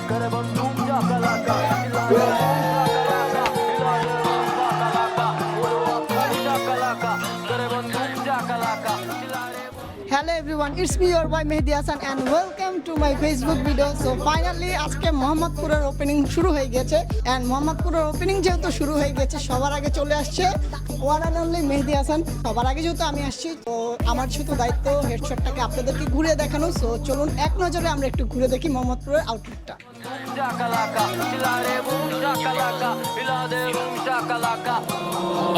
Hello everyone, it's me your boy Mehdi Hassan and welcome to my Facebook video. So finally আজকে মোহাম্মদপুরের opening শুরু হয়ে গেছে and মোহাম্মদপুরের ওপেনিং যেহেতু শুরু হয়ে গেছে সবার আগে চলে আসছে one and only Mehedi Hasan. সবার আগে যেহেতু আমি আসছি তো আমার শুধু দায়িত্ব হেডশটটাকে আপনাদেরকে ঘুরে দেখানো। সো চলুন এক নজরে আমরা একটু ঘুরে দেখি মোহাম্মদপুরের আউটলুকটা।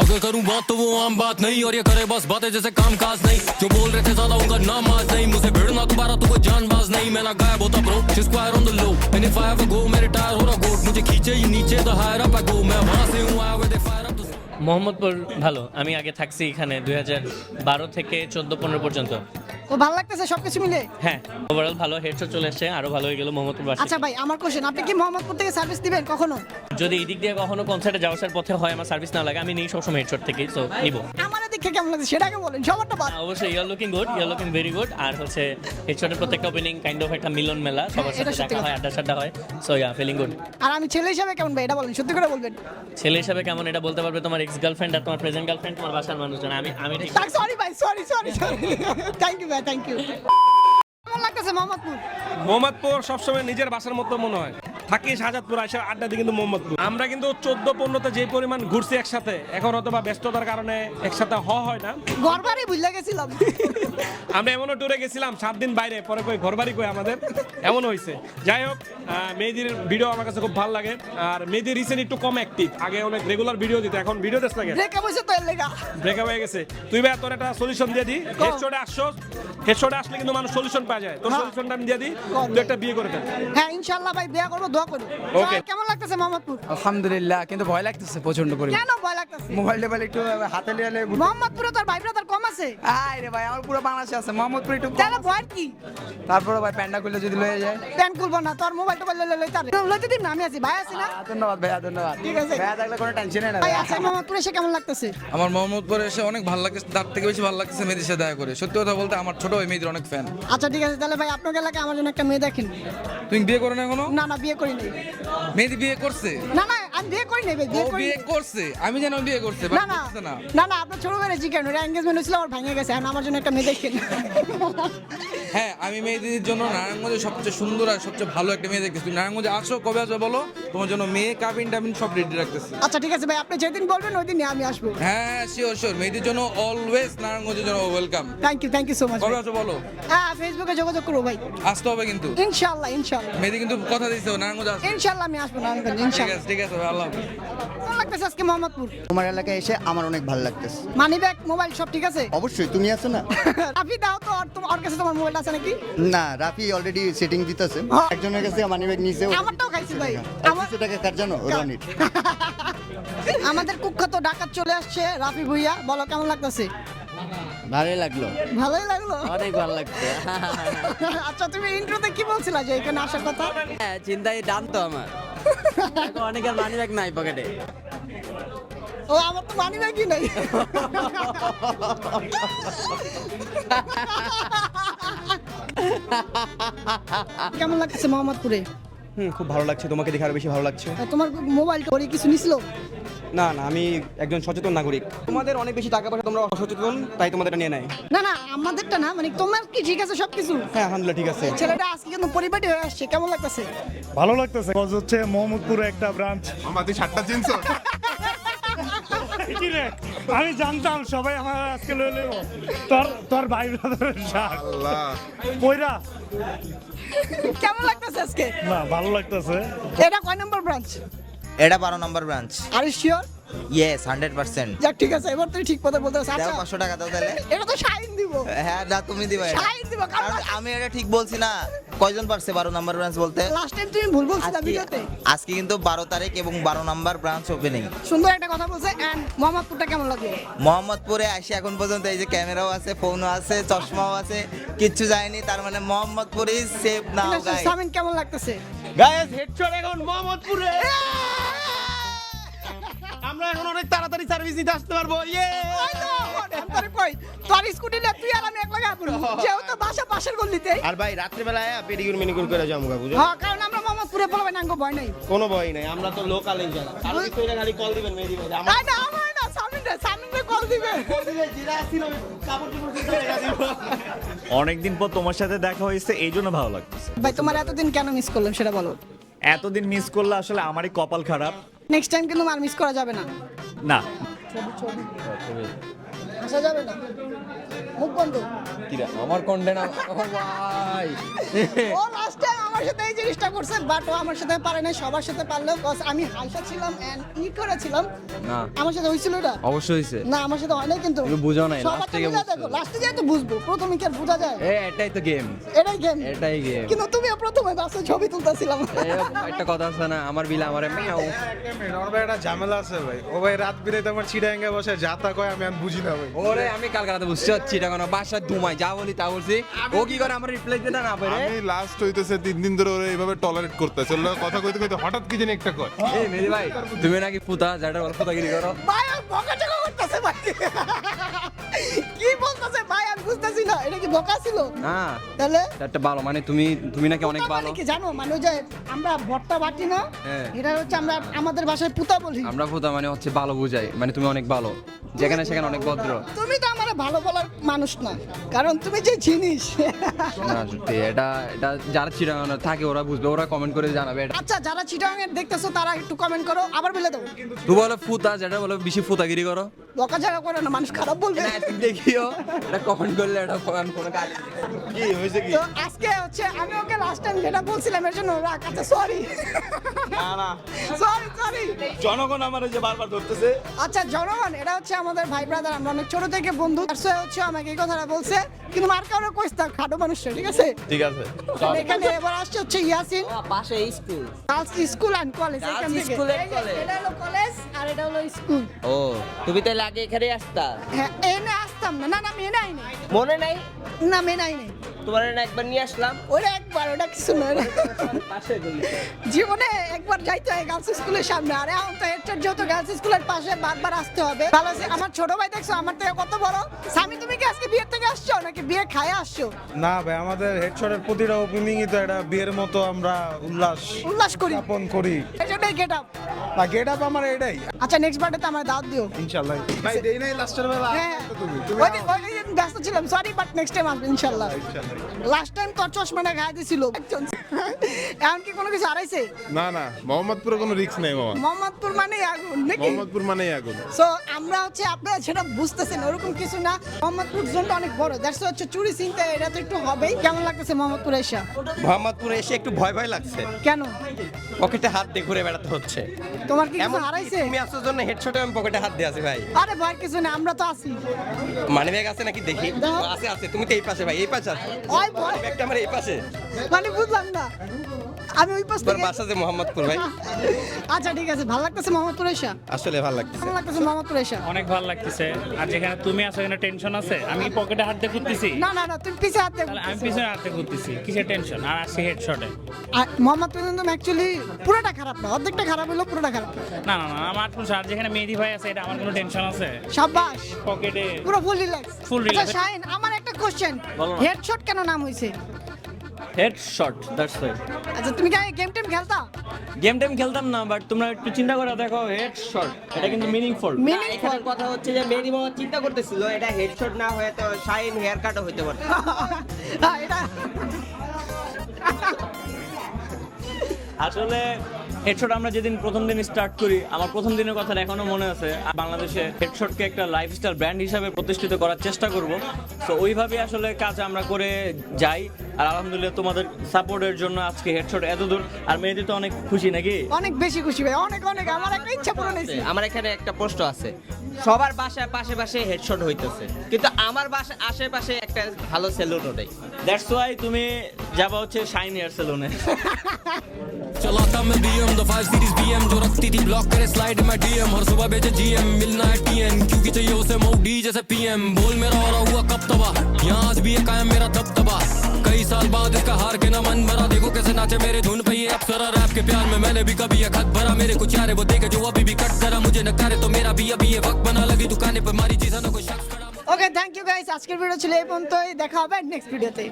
अगर करूं बात तो वो आम बात नहीं और ये करे बस बातें जैसे काम काज नहीं जो बोल रहे थे ज्यादा उनका नाम आज नहीं मुझसे भिड़ना दोबारा तो कोई जानबाज नहीं मैं ना गायब होता bro square on the low and if I have a go मेरे टायर हो रहा गोट मुझे खींचे ही नीचे the higher up I go मैं वहां से हूं आया विद फायर अप মোহাম্মদপুর ভালো, আমি আগে থাকছি এখানে 2012 থেকে 14-15 পর্যন্ত। তো ভালো লাগতেছে সবকিছু মিলে? হ্যাঁ, ওভারঅল ভালো, হেডশট চলে আসছে, আরো ভালো হয়ে গেল মোহাম্মদপুর বাসী। আচ্ছা ভাই, আমার কোশ্চেন, আপনি কি মোহাম্মদপুর থেকে সার্ভিস দিবেন কখনো? যদি এই দিক দিয়ে কখনো কনসার্টে যাওয়ার পথে হয় আমার সার্ভিস না লাগে, আমি নেই সবসময় হেডশট থেকেই, সো নিব। আমার দেখে কেমন লাগছে সেটাকে বলেন, সবারটা বাদ। অবশ্যই you are looking good, you are looking very good. আর হচ্ছে হেডশটের প্রত্যেকটা ওপেনিং কাইন্ড অফ একটা মিলন মেলা, সবার সাথে দেখা হয়, আড্ডা হয়, সো ইয়া ফিলিং গুড। আর আমি ছেলে হিসেবে কেমন ভাই এটা বলেন, সত্যি করে বলবেন। ছেলে হিসেবে কেমন এটা বলতে পারবে তোমার এক্স গার্লফ্রেন্ড আর তোমার প্রেজেন্ট গার্লফ্রেন্ড, তোমার বাসার মানুষজন। আমি ঠিক। সরি ভাই, সরি থ্যাংক ইউ ভাই, থ্যাংক ইউ। কেমন লাগতেছে মোহাম্মদপুর? মোহাম্মদপুর সবসময় নিজের বাসার মতো মনে হয়। থাকি শাহজাদপুর, আসে আড্ডা দিই কিন্তু মোহাম্মদপুর। আমরা কিন্তু 14-15তে যে পরিমাণ ঘুরছি একসাথে, এখন হয়তো বা ব্যস্ততার কারণে একসাথে হয় না। ঘরবাড়ি ভুলে গেছিলাম। আমরা এমনও ট্যুরে গেছিলাম 7 দিন বাইরে, পরে কই ঘরবাড়ি কই আমাদের, এমন হয়েছে। যাই হোক, মেহেদির ভিডিও আমার কাছে খুব ভালো লাগে। আর মেহেদি রিসেন্ট একটু কম অ্যাক্টিভ, আগে অনেক রেগুলার ভিডিও দিত, এখন ভিডিও দিস লাগে। ব্রেকআপ হইছে তো এর লাগা। ব্রেকআপ হয়ে গেছে। তুই ভাই তোর একটা সলিউশন দিয়ে দি। হেডশটে আসছস, হেডশটে আসলে কিন্তু মানুষ সলিউশন পাওয়া যায়। তোর সলিউশনটা আমি দিয়ে দি, তুই একটা বিয়ে করে ফেল। হ্যাঁ ইনশাআল্লাহ ভাই, বিয়ে করব, দোয়া করি। ওকে। কেমন লাগতেছে মোহাম্মদপুর? আলহামদুলিল্লাহ, কিন্তু ভয় লাগতেছে প্রচন্ড পরিমাণ। কেন ভয় লাগতেছে? মোবাইল টোবাইল একটু হাতে নিয়ে মোহাম্মদপুরে তোর ভাই ব্রাদার কম আছে? আয় রে ভাই, আমার পুরো বাংলাদেশে আছে, মোহাম্মদপুর একটু তাহলে ভয় কি? তারপরে ভাই প্যান্ডা খুলে যদি লয়ে যায়। প্যান খুলবো না, তোর মোবাইল টোবাইল লইতে দিন না, আমি আছি, ভাই আছি না? ধন্যবাদ ভাইয়া, ধন্যবাদ। ঠিক আছে। ভাইয়া থাকলে কোনো টেনশনই না ভাই ভাই। আছে মোহাম্মদপুরে এসে কেমন লাগতেছে? আমার মোহাম্মদপুরে এসে অনেক ভালো লাগছে, তার থেকে বেশি ভালো লাগছে মেয়েদের সাথে দেখা করে। সত্যি কথা বলতে আমার ছোট ভাই মেয়েদের অনেক ফ্যান। আচ্ছা ঠিক আছে, তাহলে ভাই আপনার এলাকায় আমার জন্য একটা মেয়ে দেখেন। তুমি বিয়ে করো না এখনো? না বিয়ে করি নাই। মেয়েদি বিয়ে করছে? না আমি বিয়ে করি নাই ভাই, ও বিয়ে করছে, আমি জানি ও বিয়ে করছে, না আপনার ছোট ভাইয়ের জিজ্ঞাসা ওর এনগেজমেন্ট হয়েছিল, আমার ভেঙে গেছে, এখন আমার জন্য একটা মেয়ে দেখেন। হ্যাঁ, আমি মেয়েদির জন্য নারায়ণগঞ্জে সবচেয়ে সুন্দর আর সবচেয়ে ভালো একটা মেয়ে দেখতেছি। তুমি নারায়ণগঞ্জে আসো, কবে আসো বলো, তোমার জন্য মেয়ে কাবিন টাবিন সব রেডি রাখতেছি। আচ্ছা ঠিক আছে ভাই, আপনি যেদিন বলবেন ওই দিনই আমি আসবো। হ্যাঁ শিওর, মেয়েদির জন্য অলওয়েজ নারায়ণগঞ্জের জন্য welcome. Thank you so much. কবে আসো বলো? হ্যাঁ ফেসবুকে যোগাযোগ করবো ভাই। আসতে হবে কিন্তু ইনশাআল্লাহ। মেয়েদি কিন্তু কথা দিয়েছে নারায়ণগঞ্জে আসবে। ইনশাআল্লাহ আমি আসবো নারায়ণগঞ্জ, ইনশাআল্লাহ। ঠিক আছে ভাই, আল্লাহ হাফেজ। কেমন লাগতেছে আজকে মোহাম্মদপুর? তোমার এলাকায় এসে আমার অনেক ভালো লাগতেছে। মানি ব্যাগ মোবাইল সব ঠিক আছে? অবশ্যই, তুমি আছো না? আপনি দাও তো, ওর কাছে তোমার মোবাইল আছে নাকি? না, রাফি অলরেডি সেটিং দিতেছে। একজনের কাছে মানি ব্যাগ নিছে। আমারটাও খাইছি ভাই। আমার টাকা কার জানো? রনির। আমাদের কুখ্যাত ডাকাত চলে আসছে রাফি ভুইয়া, বলো কেমন লাগতেছে? ভালোই লাগলো, ভালোই লাগলো, অনেক ভালো লাগছে। আচ্ছা তুমি ইন্ট্রোতে কি বলছিলা যে এখানে আসার কথা? হ্যাঁ, চিন্তায় ডান তো আমার অনেকের মানি ব্যাগ নাই পকেটে। ও আমার তো মানি ব্যাগই নাই। কেমন লাগছে মোহাম্মদপুরে? খুব ভালো লাগছে, তোমাকে দেখে আরো বেশি ভালো লাগছে। তোমার মোবাইল করে কিছু নিছিল? না আমি একজন সচেতন নাগরিক। তোমাদের অনেক বেশি টাকা পয়সা, তোমরা অসচেতন, তাই তোমাদের নিয়ে নেয়। না আমাদেরটা না, মানে তোমার কি ঠিক আছে সবকিছু? হ্যাঁ আলহামদুলিল্লাহ ঠিক আছে। ছেলেটা আজকে কিন্তু পরিপাটি হয়ে আসছে, কেমন লাগতেছে? ভালো লাগতেছে, কজ হচ্ছে মোহাম্মদপুরে একটা ব্রাঞ্চ। আমাদের শার্টটা চিনছো? কি রে, আমি জানতাম সবাই আমার আজকে লয়ে লইব। তোর ভাই ব্রাদারের শার্ট আল্লাহ কইরা। কেমন লাগতেছে আজকে? না ভালো লাগতেছে। এটা কয় নম্বর ব্রাঞ্চ? এটা 12 নম্বর branch. Are you sure? Yes 100%। যাক ঠিক আছে, এবার তুই ঠিক কথা বলতে পারছিস। দাও আচ্ছা 500 টাকা দাও তাহলে। এটা তো শাইন দিব। হ্যাঁ না তুমি দিবা এটা। শাইন দিব, কারণ আমি এটা ঠিক বলছি না। কয়জন পারছে 12 নম্বর ব্রাঞ্চ বলতে? লাস্ট টাইম তুমি ভুল বলছিলা আজকে ভিডিওতে। আজকে কিন্তু 12 তারিখ এবং 12 নম্বর ব্রাঞ্চ ওপেনিং। সুন্দর একটা কথা বলছে। এন্ড মোহাম্মদপুরটা কেমন লাগলো? মোহাম্মদপুরে আসি এখন পর্যন্ত এই যে ক্যামেরাও আছে, ফোনও আছে, চশমাও আছে, কিচ্ছু যায়নি, তার মানে Mohammadpur is safe now guys. Samin কেমন লাগতেছে? গাইস হেডশট এখন মোহাম্মদপুরে। আমরা এখন অনেক তাড়াতাড়ি সার্ভিস দিতে আসতে পারবো। ইয়ে আমি কই তোর স্কুটি লে তুই আর আমি এক লাগা পড়ব যেহেতু বাসা পাশের গলিতে আর ভাই রাত্রে বেলা পেডিকিউর মেনিকিউর করে যাবো বুঝো হ্যাঁ কারণ আমরা মোহাম্মদপুরে বলবেন নাঙ্গো ভয় নাই কোনো ভয় নাই আমরা তো লোকালেই যারা আর কিছু হইলে খালি কল দিবেন মেহেদি ভাই আমার তাই না আমার না সামনে কল দিবে জিরা ছিল কাপড় চোপড় খুলে রেখে দিব অনেকদিন পর তোমার সাথে দেখা হয়েছে এই জন্য ভালো লাগছে। ভাই তোমার এতদিন কেন মিস করলাম সেটা বলো এতদিন মিস করলে আসলে আমারই কপাল খারাপ। নেক্সট টাইম কিন্তু আর মিস করা যাবে না না আসা যাবে না মুখ বন্ধ আমার কন্টেন্ট ভাই ও লাস্ট টাইম আমার সাথে এই জিনিসটা করছে বাট ও আমার সাথে পারে না সবার সাথে পারলেও কজ আমি হাইসা ছিলাম এন্ড করেছিলাম না আমার সাথে হয়েছিল এটা অবশ্যই হইছে। না আমার সাথে হয় না কিন্তু তুমি বুঝো নাই, সবার last থেকে বুঝা বুঝছো। দেখো লাস্টে যাই তো বুঝবো প্রথমে কি আর বোঝা যায় এটাই তো গেম, এটাই গেম এটাই গেম। কিন্তু তুমিও প্রথমে বাসে ছবি তুলতেছিলাম একটা কথা আছে না, আমার বিলা আমারে মিয়াও। একটা ঝামেলা আছে ভাই, ও ভাই রাত বিরাতে আমার চিড়াঙ্গে বসে যাতা কয় আমি আর বুঝি না ভাই। ওরে আমি কালকে রাতে বুঝতে পারছি এটা কোনো বাসায় দুমাই যা বলি তা বলছি, ও কি করে আমার রিপ্লাই দিতে না পারে। আমি লাস্ট হইতেছে 3 দিন ধরে ওরা এইভাবে টলারেট করতেছে, ওরা কথা কইতে কইতে হঠাৎ কি জানি একটা কয়। এই মেদি ভাই তুমি নাকি ফুতা যাটা বল ফুতাগিরি করো। ভাই আর বকা টাকা করতেছে ভাই কি বলতেছে ভাই আমি বুঝতেছি না এটা কি বকা ছিল না তাহলে একটা ভালো মানে তুমি নাকি অনেক পুতা ভালো। মানে কি জানো মানে ওই যে আমরা ভর্তা বাটি না হ্যাঁ। এটা হচ্ছে আমরা আমাদের ভাষায় পুতা বলি আমরা ফুতা মানে হচ্ছে ভালো বুঝাই, মানে তুমি অনেক ভালো, যেখানে সেখানে অনেক ভদ্র। তুমি তো আমার ভালো বলার মানুষ না কারণ তুমি যে জিনিস না সত্যি এটা যারা চিরাগানো থাকে ওরা বুঝবে, ওরা কমেন্ট করে জানাবে এটা। আচ্ছা যারা চিটাং এর দেখতেছো তারা একটু কমেন্ট করো আবার বলে দাও তুই বলো ফুতা যেটা বলো বেশি ফুতাগিরি করো বকা ঝাড়া করে না মানুষ খারাপ বলবে না, তুমি দেখিও এটা কমেন্ট করলে এটা কোনো গালি কি হইছে কি তো আজকে হচ্ছে আমি ওকে লাস্ট টাইম যেটা বলছিলাম এর জন্য রাখ আচ্ছা সরি না না সরি জনগণ আমার যে বারবার ধরতেছে। আচ্ছা জনগণ এটা হচ্ছে আমাদের ভাই ব্রাদার আমরা অনেক ছোট থেকে বন্ধু আর সে হচ্ছে আমাকে এই কথাটা বলছে কিন্তু মার কারণে কইস না খাটো মানুষটা ঠিক আছে ঠিক আছে এখানে এবার আসছে হচ্ছে ইয়াসিন পাশে school girls school and college এখান থেকে School and college। এটা হলো কলেজ আর এটা হলো স্কুল ও তুমি তাহলে আগে এখানে আসতা হ্যাঁ এনে আসতাম না না না মেনে আইনি মনে নাই না মেনে আইনি তোমার না একবার নিয়ে আসলাম ওরা একবার ওটা কিছু নয় পাশে গলি জীবনে একবার যাইতে হয় গার্লস স্কুলের সামনে আর এখন তো হেডচার যেহেতু গার্লস স্কুলের পাশে বারবার আসতে হবে ভালো আছে আমার ছোট ভাই দেখছো আমার থেকে কত বড় স্বামী তুমি কি আজকে বিয়ের থেকে আসছো নাকি বিয়ে খায় আসছো না ভাই আমাদের হেডশটের প্রতিটা ওপেনিংই তো এটা বিয়ের মতো আমরা উল্লাস করি উদযাপন করি। এই জন্যই গেট আপ না গেট আপ আমার এটাই আচ্ছা নেক্সট বার্থডেতে আমার দাওয়াত দিও ইনশাআল্লাহ। ভাই দেই নাই লাস্টের বেলা হ্যাঁ তুমি ওই দিন ব্যস্ত ছিলাম সরি বাট নেক্সট টাইম আসবে ইনশাআল্লাহ লাস্ট টাইম তোর চশমাটা গায়ে দিছিল একজন এখন কি কোনো কিছু হারাইছে না না মোহাম্মদপুরে কোনো রিস্ক নেই মামা, মোহাম্মদপুর মানে আগুন নাকি মোহাম্মদপুর মানেই আগুন। সো আমরা হচ্ছে আপনারা সেটা বুঝতেছেন ওরকম কিছু না মোহাম্মদপুর জোনটা অনেক বড় দ্যাটস হচ্ছে চুরি চিন্তা এটা তো একটু হবেই কেমন লাগতেছে মোহাম্মদপুর এসে মোহাম্মদপুরে এসে একটু ভয় ভয় লাগছে, কেন পকেটে হাত দিয়ে ঘুরে বেড়াতে হচ্ছে। তোমার কি কিছু এমন হারাইছে তুমি আসার জন্য হেডশটে আমি পকেটে হাত দিয়ে আছি ভাই। আরে ভয় কিছু না আমরা তো আছি মানি ব্যাগ আছে নাকি দেখি? দাও। আছে আছে, তুমি তো এই পাশে ভাই, এই পাশে আছে ওই ভয় ব্যাগটা আমার এই পাশে। মানে বুঝলাম না আমি ওই পাশ তোর থেকে বাসা যে মোহাম্মদপুর ভাই। আচ্ছা ঠিক আছে ভালো লাগতেছে মোহাম্মদপুর এসে আসলে ভালো লাগছে। ভালো লাগতেছে মোহাম্মদপুর এসে অনেক ভালো লাগতেছে। আর যেখানে তুমি আছো এখানে টেনশন আছে, আমি পকেটে হাত দিয়ে ঘুরতেছি, না না না তুমি পিছে হাত তাহলে আমি পিছনে হাতে ঘুরতেছি, কিসের টেনশন? আর আসছি হেডশটে। আর মোহাম্মদপুর কিন্তু অ্যাকচুয়ালি পুরোটা খারাপ না অর্ধেকটা খারাপ হলো পুরোটা খারাপ না না না আমার আর যেখানে মেহেদি ভাই আছে এটা আমার কোনো টেনশন আছে? সাবাস পকেটে পুরো ফুল রিল্যাক্স Full relax। আচ্ছা শাইন আমার একটা কোশ্চেন বলো না। হেডশট কেন নাম হইছে হেডশট, দ্যাটস ওয়াই। আচ্ছা তুমি কি গেম টেম খেলতা গেম টেম খেলতাম না, বাট তোমরা একটু চিন্তা করে দেখো হেডশট এটা কিন্তু মিনিংফুল। মিনিংফুল কথা হচ্ছে যে মেহেদি মামা চিন্তা করতেছিল এটা হেডশট না হয়ে তো শাইন হেয়ার কাটও হতে পারে। এটা আসলে হেডশট আমরা যেদিন প্রথম দিন স্টার্ট করি, আমার প্রথম দিনের কথা এখনো মনে আছে। আর বাংলাদেশে হেডশটকে একটা লাইফস্টাইল ব্র্যান্ড হিসাবে প্রতিষ্ঠিত করার চেষ্টা করব। তো ওইভাবে আসলে কাজ আমরা করে যাই। আর আলহামদুলিল্লাহ তোমাদের সাপোর্টের জন্য আজকে হেডশট এত দূর। আর মেয়েদের তো অনেক খুশি নাকি? অনেক বেশি খুশি ভাই অনেক অনেক আমার একটা ইচ্ছা পূরণ হয়েছে আমার এখানে একটা প্রশ্ন আছে, সবার বাসায় পাশে পাশে হেডশট হইতেছে কিন্তু আমার বাসায় আশেপাশে একটা ভালো সেলুন নেই। দ্যাটস ওয়াই তুমি যাবা হচ্ছে শাইন হেয়ার সেলুনে। चलाता मैं BM द 5 सीरीज BM जो रखती थी ब्लॉक करे स्लाइड में DM हर सुबह भेजे GM मिलना है TN क्योंकि चाहिए उसे मोडी जैसे PM बोल मेरा हो रहा हुआ कब तबा यहाँ आज भी है कायम मेरा दबदबा कई साल बाद इसका हार के ना मन भरा देखो कैसे नाचे मेरे धुन पे ये अप्सरा रैप के प्यार में मैंने भी कभी एक हक भरा मेरे कुछ यार वो देखे जो अभी भी कट करा मुझे नकारे तो मेरा भी अभी ये वक्त बना लगी दुकाने पे मारी चीज़ ना कोई शख्स खड़ा ওকে থ্যাংক ইউ গাইস, আজকের ভিডিও ছিল এই পর্যন্তই, দেখা হবে নেক্সট ভিডিওতে।